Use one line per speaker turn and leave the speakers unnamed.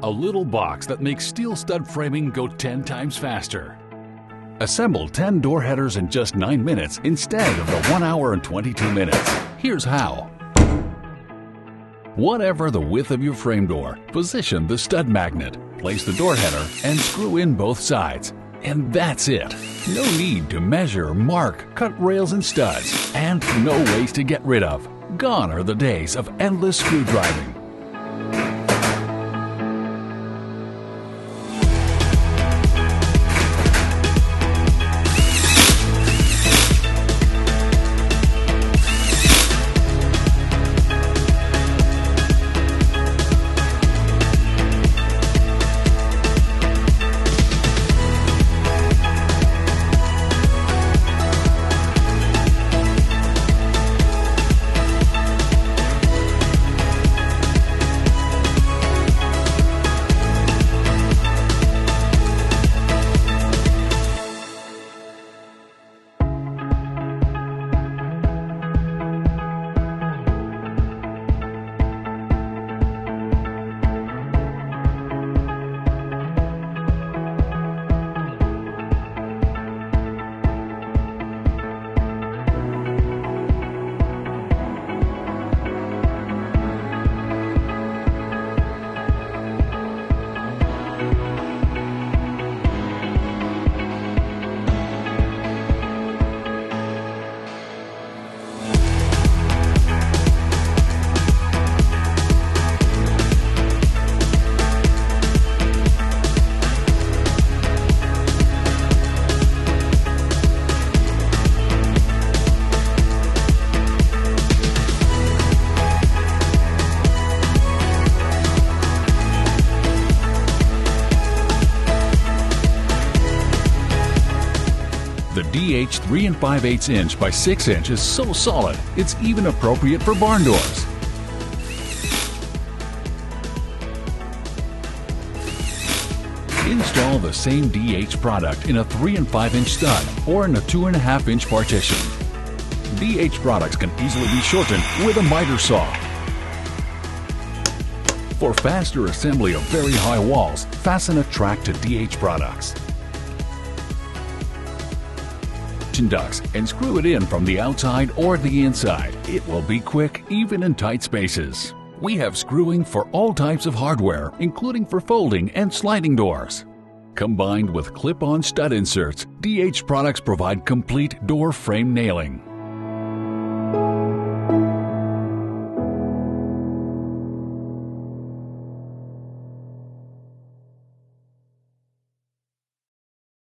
a little box that makes steel stud framing go 10 times faster. Assemble 10 door headers in just 9 minutes instead of the 1 hour and 22 minutes. Here's how. Whatever the width of your frame door, position the stud magnet, place the door header, and screw in both sides. And that's it. No need to measure, mark, cut rails and studs, and no ways to get rid of. Gone are the days of endless screw driving. The DH 3 5/8 inch by 6 inch is so solid, it's even appropriate for barn doors. Install the same DH product in a 3 5 inch stud or in a 2 1/2 inch partition. DH products can easily be shortened with a miter saw. For faster assembly of very high walls, fasten a track to DH products. Ducts and screw it in from the outside or the inside. It will be quick even in tight spaces. We have screwing for all types of hardware, including for folding and sliding doors. Combined with clip-on stud inserts, DH products provide complete door frame nailing.